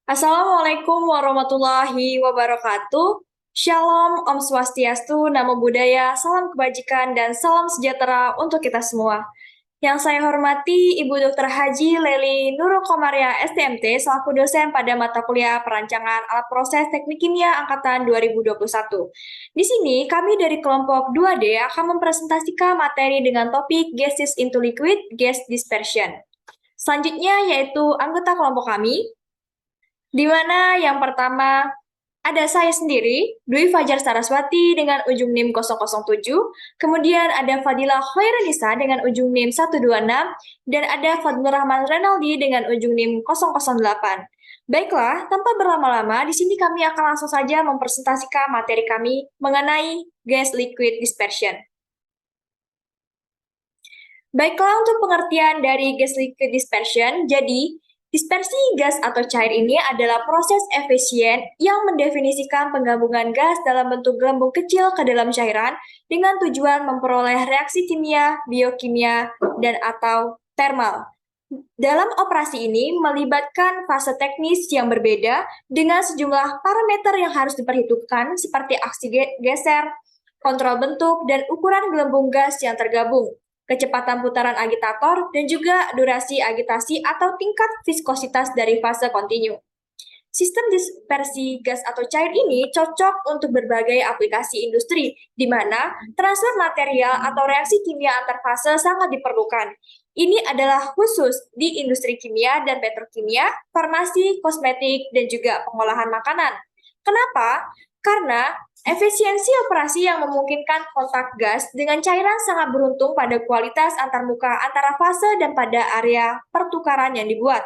Assalamualaikum warahmatullahi wabarakatuh. Shalom, Om Swastiastu, Namo Buddhaya, salam kebajikan, dan salam sejahtera untuk kita semua. Yang saya hormati Ibu Dr. Haji Leli Nurul Komaria STMT selaku dosen pada mata kuliah Perancangan Alat Proses Teknik Kimia Angkatan 2021. Di sini kami dari kelompok 2D akan mempresentasikan materi dengan topik Gases into Liquid, Gas Dispersion. Selanjutnya yaitu anggota kelompok kami, di mana yang pertama ada saya sendiri, Dwi Fajar Saraswati dengan ujung NIM 007, kemudian ada Fadila Khairanisa dengan ujung NIM 126, dan ada Fadlur Rahman Renaldi dengan ujung NIM 008. Baiklah, tanpa berlama-lama, di sini kami akan langsung saja mempresentasikan materi kami mengenai gas liquid dispersion. Baiklah, untuk pengertian dari gas liquid dispersion, jadi dispersi gas atau cair ini adalah proses efisien yang mendefinisikan penggabungan gas dalam bentuk gelembung kecil ke dalam cairan dengan tujuan memperoleh reaksi kimia, biokimia, dan atau termal. Dalam operasi ini melibatkan fase teknis yang berbeda dengan sejumlah parameter yang harus diperhitungkan seperti aksi geser, kontrol bentuk, dan ukuran gelembung gas yang tergabung, kecepatan putaran agitator, dan juga durasi agitasi atau tingkat viskositas dari fase kontinu. Sistem dispersi gas atau cair ini cocok untuk berbagai aplikasi industri, di mana transfer material atau reaksi kimia antar fase sangat diperlukan. Ini adalah khusus di industri kimia dan petrokimia, farmasi, kosmetik, dan juga pengolahan makanan. Kenapa? Karena efisiensi operasi yang memungkinkan kontak gas dengan cairan sangat beruntung pada kualitas antarmuka antara fase dan pada area pertukaran yang dibuat.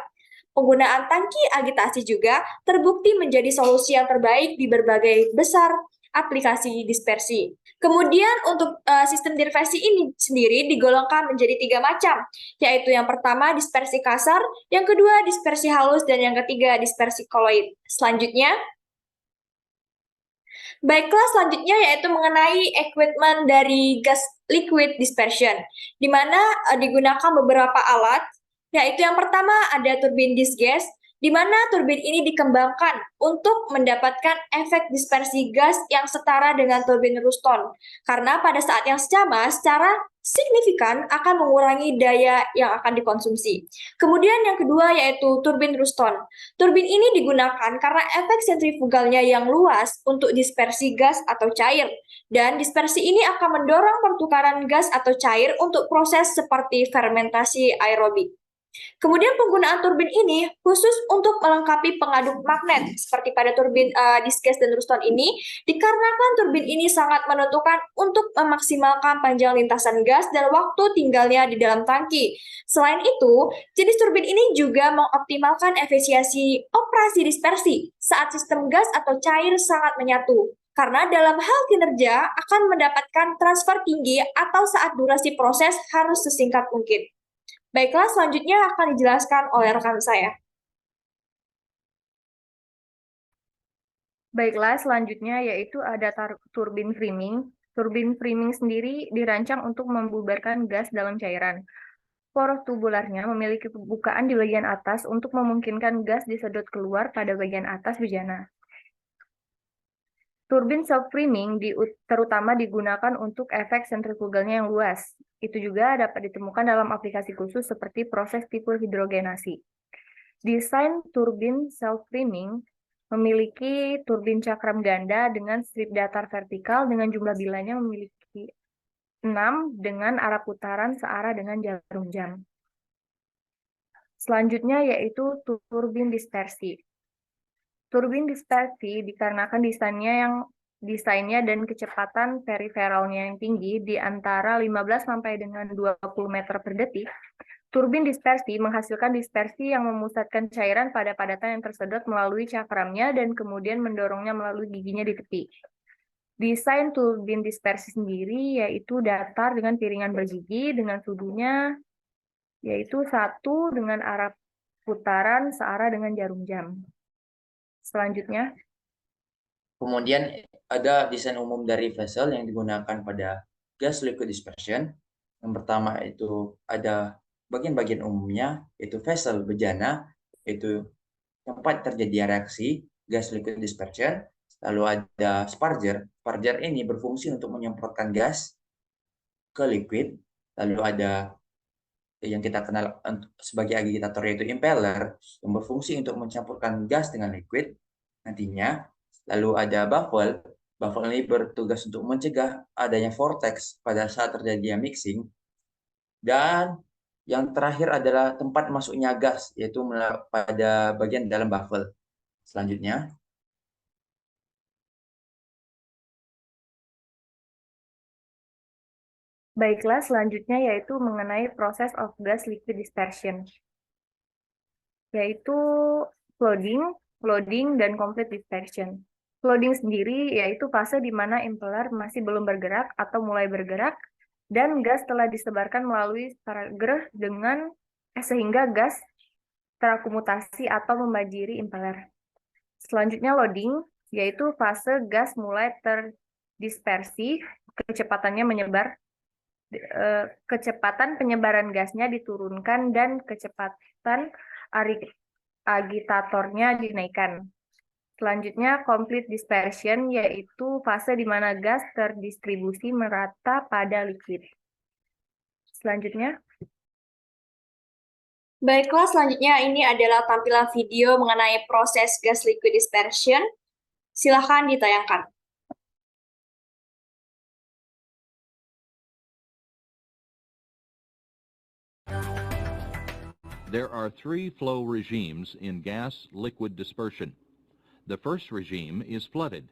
Penggunaan tangki agitasi juga terbukti menjadi solusi yang terbaik di berbagai besar aplikasi dispersi. Kemudian untuk sistem dispersi ini sendiri digolongkan menjadi 3 macam, yaitu yang pertama dispersi kasar, yang kedua dispersi halus, dan yang ketiga dispersi koloid. Selanjutnya, baiklah, selanjutnya yaitu mengenai equipment dari gas liquid dispersion, di mana digunakan beberapa alat, yaitu yang pertama ada turbin disgas, di mana turbin ini dikembangkan untuk mendapatkan efek dispersi gas yang setara dengan turbin Ruston, karena pada saat yang sama secara signifikan akan mengurangi daya yang akan dikonsumsi. Kemudian yang kedua yaitu turbin Ruston. Turbin ini digunakan karena efek sentrifugalnya yang luas untuk dispersi gas atau cair, dan dispersi ini akan mendorong pertukaran gas atau cair untuk proses seperti fermentasi aerobik. Kemudian penggunaan turbin ini khusus untuk melengkapi pengaduk magnet seperti pada turbin disgas dan Ruston ini, dikarenakan turbin ini sangat menentukan untuk memaksimalkan panjang lintasan gas dan waktu tinggalnya di dalam tangki. Selain itu, jenis turbin ini juga mengoptimalkan efisiensi operasi dispersi saat sistem gas atau cair sangat menyatu. Karena dalam hal kinerja akan mendapatkan transfer tinggi atau saat durasi proses harus sesingkat mungkin. Baiklah, selanjutnya akan dijelaskan oleh rekan saya. Baiklah, selanjutnya yaitu ada turbin framing. Turbin framing sendiri dirancang untuk membubarkan gas dalam cairan. Poros tubularnya memiliki bukaan di bagian atas untuk memungkinkan gas disedot keluar pada bagian atas bejana. Turbin self-framing terutama digunakan untuk efek sentrifugalnya yang luas. Itu juga dapat ditemukan dalam aplikasi khusus seperti proses tipe hidrogenasi. Desain turbin self-framing memiliki turbin cakram ganda dengan strip datar vertikal dengan jumlah bilanya memiliki 6 dengan arah putaran searah dengan jarum jam. Selanjutnya yaitu turbin dispersi. Turbin dispersi dikarenakan desainnya dan kecepatan periferalnya yang tinggi di antara 15 sampai dengan 20 meter per detik. Turbin dispersi menghasilkan dispersi yang memusatkan cairan pada padatan yang tersedot melalui cakramnya dan kemudian mendorongnya melalui giginya di tepi. Desain turbin dispersi sendiri yaitu datar dengan piringan bergigi dengan sudunya yaitu 1 dengan arah putaran searah dengan jarum jam. Selanjutnya, kemudian ada desain umum dari vessel yang digunakan pada gas liquid dispersion. Yang pertama itu ada bagian-bagian umumnya, yaitu vessel bejana, yaitu tempat terjadi reaksi gas liquid dispersion. Lalu ada sparger. Sparger ini berfungsi untuk menyemprotkan gas ke liquid. Lalu ada yang kita kenal sebagai agitator yaitu impeller yang berfungsi untuk mencampurkan gas dengan liquid nantinya. Lalu ada baffle. Baffle ini bertugas untuk mencegah adanya vortex pada saat terjadinya mixing. Dan yang terakhir adalah tempat masuknya gas, yaitu pada bagian dalam baffle. Selanjutnya, Baiklah, selanjutnya yaitu mengenai proses of gas liquid dispersion, yaitu flooding, loading, dan complete dispersion. Flooding sendiri yaitu fase di mana impeller masih belum bergerak atau mulai bergerak, dan gas telah disebarkan melalui sparger sehingga gas terakumulasi atau membanjiri impeller. Selanjutnya loading, yaitu fase gas mulai terdispersi, kecepatan penyebaran gasnya diturunkan dan kecepatan agitatornya dinaikkan. Selanjutnya complete dispersion, yaitu fase di mana gas terdistribusi merata pada liquid. Selanjutnya, Baiklah, selanjutnya ini adalah tampilan video mengenai proses gas liquid dispersion. Silahkan ditayangkan. There are three flow regimes in gas-liquid dispersion. The first regime is flooded.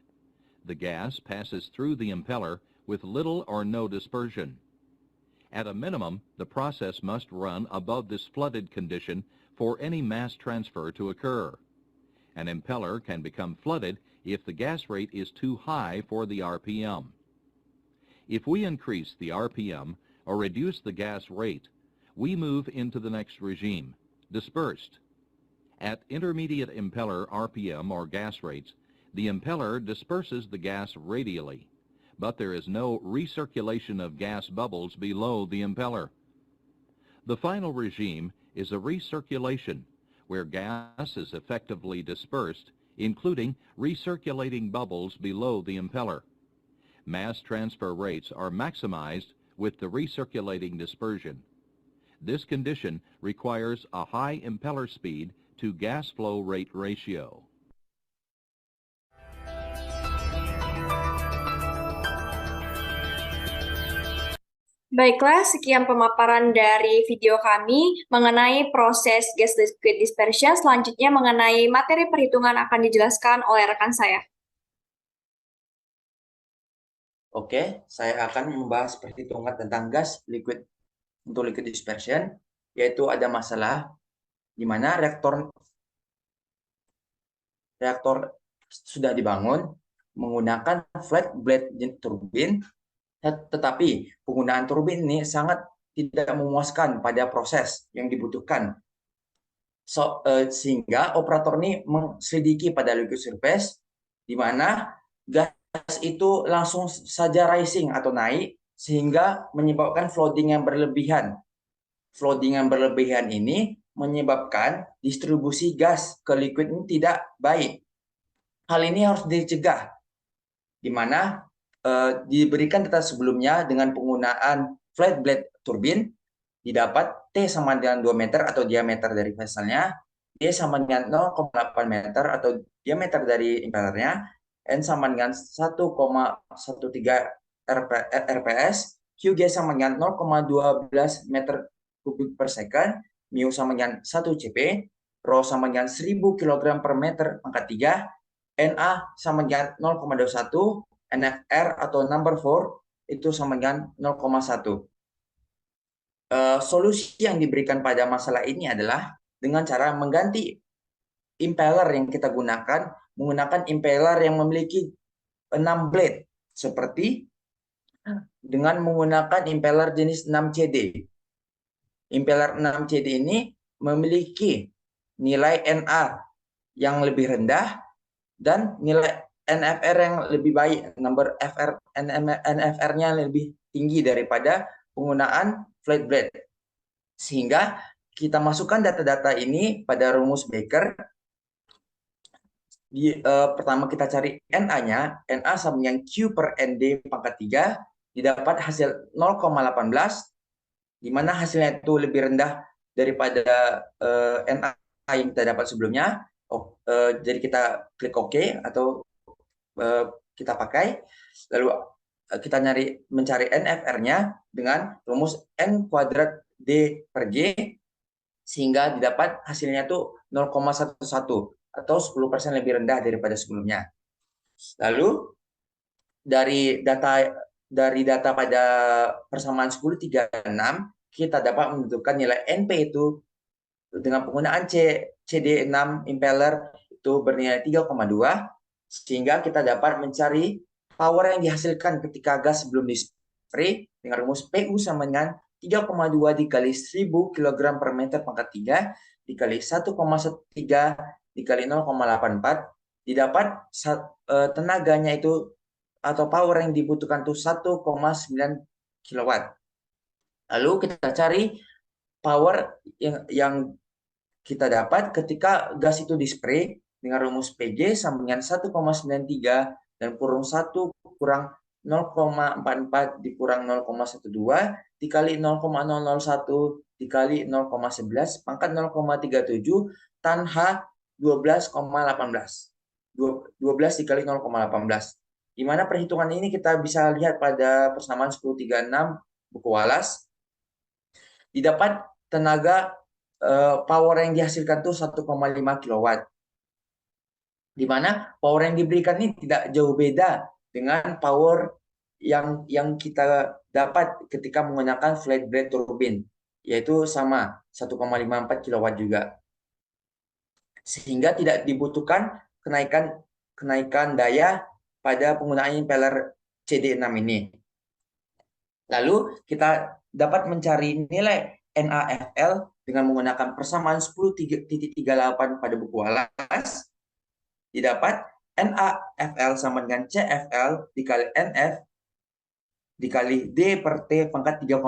The gas passes through the impeller with little or no dispersion. At a minimum, the process must run above this flooded condition for any mass transfer to occur. An impeller can become flooded if the gas rate is too high for the RPM. If we increase the RPM or reduce the gas rate, we move into the next regime, dispersed. At intermediate impeller RPM or gas rates, the impeller disperses the gas radially, but there is no recirculation of gas bubbles below the impeller. The final regime is a recirculation, where gas is effectively dispersed, including recirculating bubbles below the impeller. Mass transfer rates are maximized with the recirculating dispersion. This condition requires a high impeller speed to gas flow rate ratio. Baiklah, sekian pemaparan dari video kami mengenai proses gas liquid dispersion. Selanjutnya mengenai materi perhitungan akan dijelaskan oleh rekan saya. oke, saya akan membahas perhitungan tentang gas liquid untuk liquid dispersion, yaitu ada masalah di mana reaktor sudah dibangun menggunakan flat blade turbine, tetapi penggunaan turbin ini sangat tidak memuaskan pada proses yang dibutuhkan. Sehingga operator ini mengselidiki pada liquid surface, di mana gas itu langsung saja rising atau naik, sehingga menyebabkan flooding yang berlebihan. Flooding yang berlebihan ini menyebabkan distribusi gas ke liquid ini tidak baik. Hal ini harus dicegah, di mana diberikan data sebelumnya dengan penggunaan flat blade turbine, didapat T sama dengan 2 meter atau diameter dari vesselnya, D sama dengan 0,8 meter atau diameter dari impellernya, N sama dengan 1,13 rps, QG sama dengan 0,12 meter kubik per second, mu sama dengan 1 cp, rho sama dengan 1000 kg per meter pangkat 3, Na sama dengan 0,21, NFR atau number 4 itu sama dengan 0,1. Solusi yang diberikan pada masalah ini adalah dengan cara mengganti impeller yang kita gunakan menggunakan impeller yang memiliki 6 blade, seperti dengan menggunakan impeller jenis 6CD. Impeller 6CD ini memiliki nilai NA yang lebih rendah dan nilai NFR yang lebih baik, number NFR-nya lebih tinggi daripada penggunaan flat blade. Sehingga kita masukkan data-data ini pada rumus Baker, Pertama kita cari NA-nya, NA sama dengan Q per ND pangkat 3, didapat hasil 0,18, di mana hasilnya itu lebih rendah daripada NA yang kita dapat sebelumnya. Jadi kita klik OK atau kita pakai, lalu kita mencari NFR-nya dengan rumus N kuadrat D per G, sehingga didapat hasilnya itu 0,11 atau 10% lebih rendah daripada sebelumnya. Lalu dari data pada persamaan 1036 kita dapat menentukan nilai NP itu dengan penggunaan CD6 impeller itu bernilai 3,2, sehingga kita dapat mencari power yang dihasilkan ketika gas sebelum di spray dengan rumus PU sama dengan 3,2 dikali 1000 kg per meter pangkat 3 dikali 1,13 dikali 0,84, didapat tenaganya itu atau power yang dibutuhkan itu 1,9 kW. Lalu kita cari power yang kita dapat ketika gas itu di spray dengan rumus PG sama dengan 1,93 dan kurung 1 kurang 0,44 dikurang 0,12 dikali 0,001 dikali 0,11 pangkat 0,37 tan H 12,18. 12 dikali 0,18. Di mana perhitungan ini kita bisa lihat pada persamaan 1036 buku Wallace. Didapat tenaga power yang dihasilkan itu 1,5 kW. Di mana power yang diberikan ini tidak jauh beda dengan power yang kita dapat ketika menggunakan flat blade turbine, yaitu sama 1,54 kW juga. Sehingga tidak dibutuhkan kenaikan daya pada penggunaan impeller CD6 ini. Lalu kita dapat mencari nilai NaFl dengan menggunakan persamaan 10.38 pada buku Wallace. Didapat NaFl sama dengan CFL dikali NF dikali D per T pangkat 3,5.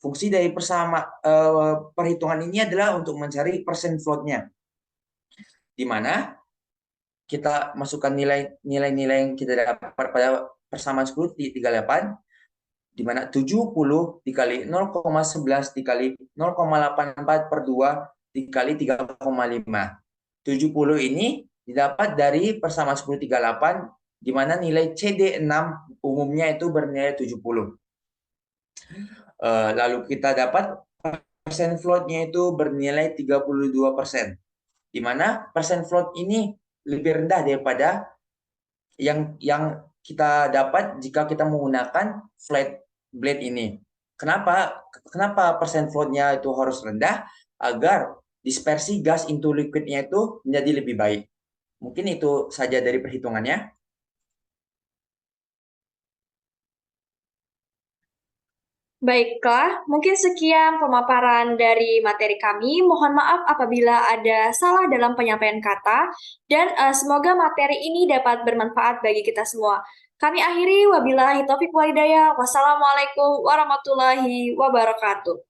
Fungsi dari perhitungan ini adalah untuk mencari persen float-nya, di mana kita masukkan nilai-nilai yang kita dapat pada persamaan 10.38, di mana 70 dikali 0,11 dikali 0,84 per 2 dikali 3,5. 70 ini didapat dari persamaan 1038, di mana nilai CD6 umumnya itu bernilai 70. Lalu kita dapat persen float-nya itu bernilai 32%, di mana persen float ini lebih rendah daripada yang kita dapat jika kita menggunakan flat blade ini. Kenapa persen float-nya itu harus rendah? Agar dispersi gas into liquid-nya itu menjadi lebih baik. Mungkin itu saja dari perhitungannya. Baiklah, mungkin sekian pemaparan dari materi kami. Mohon maaf apabila ada salah dalam penyampaian kata, dan semoga materi ini dapat bermanfaat bagi kita semua. Kami akhiri, wabillahi taufiq wal hidayah. Wassalamualaikum warahmatullahi wabarakatuh.